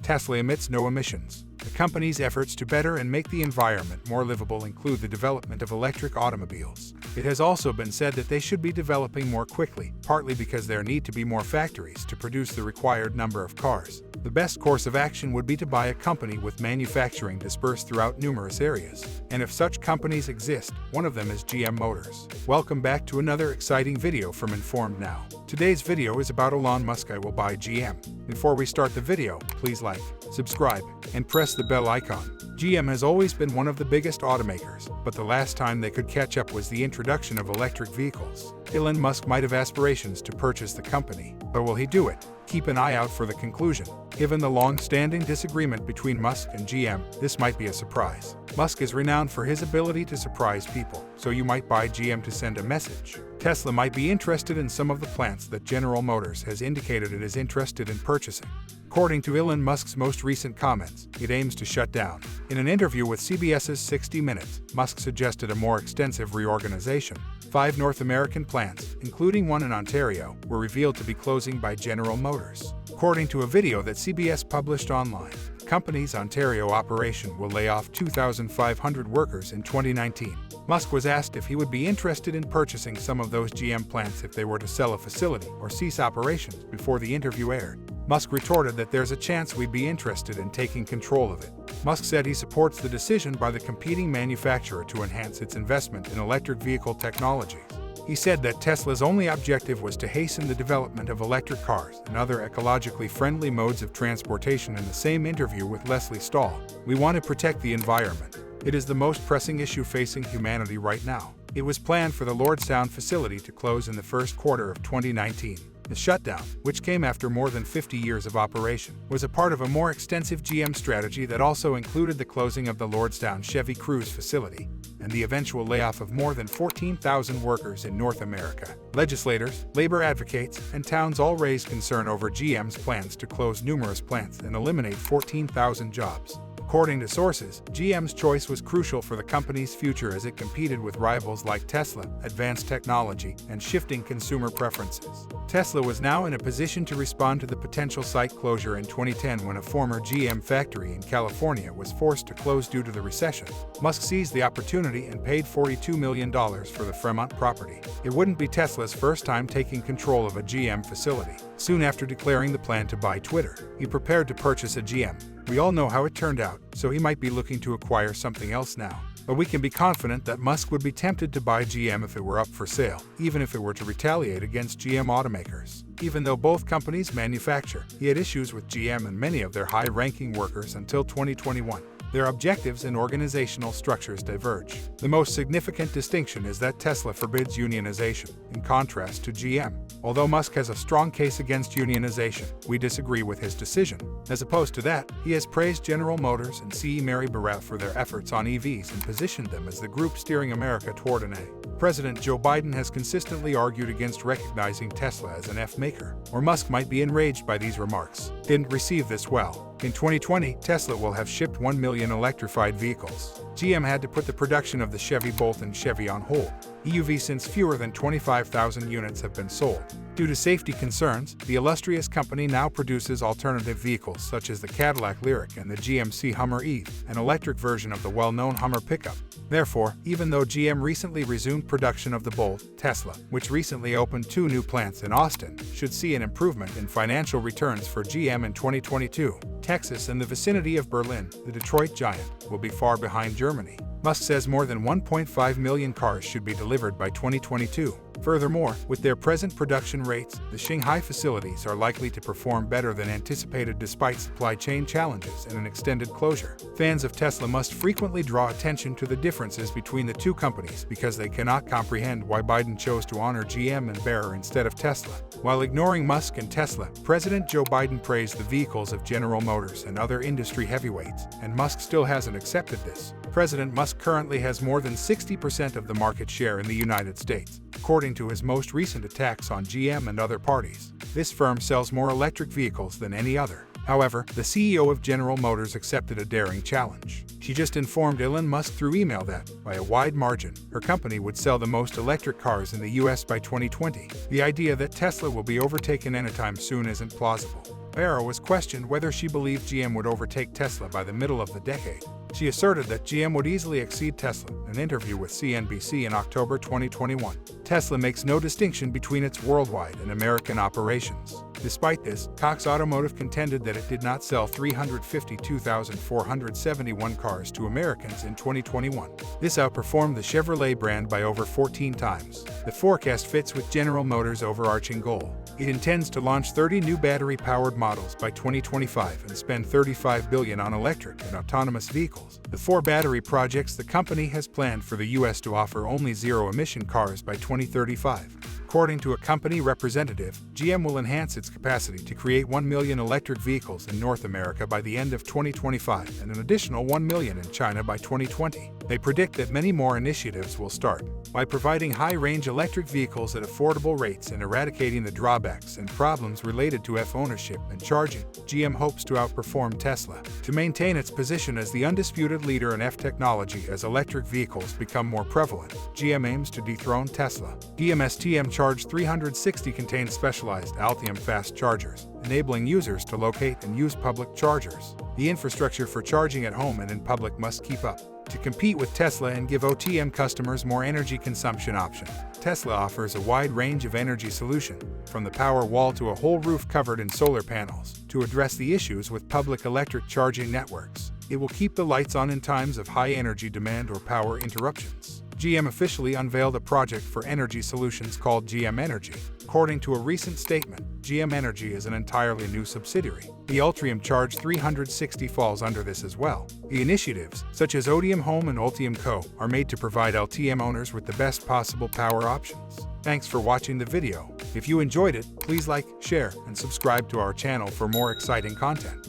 Tesla emits no emissions. The company's efforts to better and make the environment more livable include the development of electric automobiles. It has also been said that they should be developing more quickly, partly because there need to be more factories to produce the required number of cars. The best course of action would be to buy a company with manufacturing dispersed throughout numerous areas. And if such companies exist, one of them is GM Motors. Welcome back to another exciting video from Informed Now. Today's video is about Elon Musk. I will buy GM. Before we start the video, please like, subscribe, and press the bell icon. GM has always been one of the biggest automakers, but the last time they could catch up was the introduction of electric vehicles. Elon Musk might have aspirations to purchase the company, but will he do it? Keep an eye out for the conclusion. Given the long-standing disagreement between Musk and GM, this might be a surprise. Musk is renowned for his ability to surprise people, so you might buy GM to send a message. Tesla might be interested in some of the plants that General Motors has indicated it is interested in purchasing. According to Elon Musk's most recent comments, it aims to shut down. In an interview with CBS's 60 Minutes, Musk suggested a more extensive reorganization. 5 North American plants, including one in Ontario, were revealed to be closing by General Motors. According to a video that CBS published online, the company's Ontario operation will lay off 2,500 workers in 2019. Musk was asked if he would be interested in purchasing some of those GM plants if they were to sell a facility or cease operations before the interview aired. Musk retorted that there's a chance we'd be interested in taking control of it. Musk said he supports the decision by the competing manufacturer to enhance its investment in electric vehicle technologies. He said that Tesla's only objective was to hasten the development of electric cars and other ecologically friendly modes of transportation. In the same interview with Leslie Stahl, "We want to protect the environment. It is the most pressing issue facing humanity right now." It was planned for the Lordstown facility to close in the first quarter of 2019. The shutdown, which came after more than 50 years of operation, was a part of a more extensive GM strategy that also included the closing of the Lordstown Chevy Cruze facility and the eventual layoff of more than 14,000 workers in North America. Legislators, labor advocates, and towns all raised concern over GM's plans to close numerous plants and eliminate 14,000 jobs. According to sources, GM's choice was crucial for the company's future as it competed with rivals like Tesla, advanced technology, and shifting consumer preferences. Tesla was now in a position to respond to the potential site closure in 2010 when a former GM factory in California was forced to close due to the recession. Musk seized the opportunity and paid $42 million for the Fremont property. It wouldn't be Tesla's first time taking control of a GM facility. Soon after declaring the plan to buy Twitter, he prepared to purchase a GM. We all know how it turned out, so he might be looking to acquire something else now. But we can be confident that Musk would be tempted to buy GM if it were up for sale, even if it were to retaliate against GM automakers. Even though both companies manufacture, he had issues with GM and many of their high-ranking workers until 2021. Their objectives and organizational structures diverge. The most significant distinction is that Tesla forbids unionization, in contrast to GM. Although Musk has a strong case against unionization, we disagree with his decision. As opposed to that, he has praised General Motors and CEO Mary Barra for their efforts on EVs and positioned them as the group steering America toward an A. President Joe Biden has consistently argued against recognizing Tesla as an F maker, or Musk might be enraged by these remarks. Didn't receive this well. In 2020, Tesla will have shipped 1 million electrified vehicles. GM had to put the production of the Chevy Bolt and Chevy on hold. EUV since fewer than 25,000 units have been sold. Due to safety concerns, the illustrious company now produces alternative vehicles such as the Cadillac Lyriq and the GMC Hummer Eve, an electric version of the well-known Hummer pickup. Therefore, even though GM recently resumed production of the Bolt, Tesla, which recently opened 2 new plants in Austin, should see an improvement in financial returns for GM in 2022. Texas and the vicinity of Berlin, the Detroit giant, will be far behind Germany. Musk says more than 1.5 million cars should be delivered by 2022. Furthermore, with their present production rates, the Shanghai facilities are likely to perform better than anticipated despite supply chain challenges and an extended closure. Fans of Tesla must frequently draw attention to the differences between the two companies because they cannot comprehend why Biden chose to honor GM and Bayer instead of Tesla. While ignoring Musk and Tesla, President Joe Biden praised the vehicles of General Motors and other industry heavyweights, and Musk still hasn't accepted this. President Musk currently has more than 60% of the market share in the United States, according to his most recent attacks on GM and other parties. This firm sells more electric vehicles than any other. However, the CEO of General Motors accepted a daring challenge. She just informed Elon Musk through email that, by a wide margin, her company would sell the most electric cars in the US by 2020. The idea that Tesla will be overtaken anytime soon isn't plausible. Barrow was questioned whether she believed GM would overtake Tesla by the middle of the decade. She asserted that GM would easily exceed Tesla in an interview with CNBC in October 2021. Tesla makes no distinction between its worldwide and American operations. Despite this, Cox Automotive contended that it did not sell 352,471 cars to Americans in 2021. This outperformed the Chevrolet brand by over 14 times. The forecast fits with General Motors' overarching goal. It intends to launch 30 new battery-powered models by 2025 and spend $35 billion on electric and autonomous vehicles. The 4 battery projects the company has planned for the U.S. to offer only zero-emission cars by 2035. According to a company representative, GM will enhance its capacity to create 1 million electric vehicles in North America by the end of 2025 and an additional 1 million in China by 2020. They predict that many more initiatives will start. By providing high-range electric vehicles at affordable rates and eradicating the drawbacks and problems related to EV ownership and charging, GM hopes to outperform Tesla. To maintain its position as the undisputed leader in EV technology as electric vehicles become more prevalent, GM aims to dethrone Tesla. GM Charge 360 contains specialized Altium fast chargers, enabling users to locate and use public chargers. The infrastructure for charging at home and in public must keep up to compete with Tesla and give OTM customers more energy consumption option. Tesla offers a wide range of energy solution, from the power wall to a whole roof covered in solar panels, to address the issues with public electric charging networks. It will keep the lights on in times of high energy demand or power interruptions. GM officially unveiled a project for energy solutions called GM Energy. According to a recent statement, GM Energy is an entirely new subsidiary. The Ultium Charge 360 falls under this as well. The initiatives, such as Ultium Home and Ultium Co., are made to provide LTM owners with the best possible power options. Thanks for watching the video. If you enjoyed it, please like, share, and subscribe to our channel for more exciting content.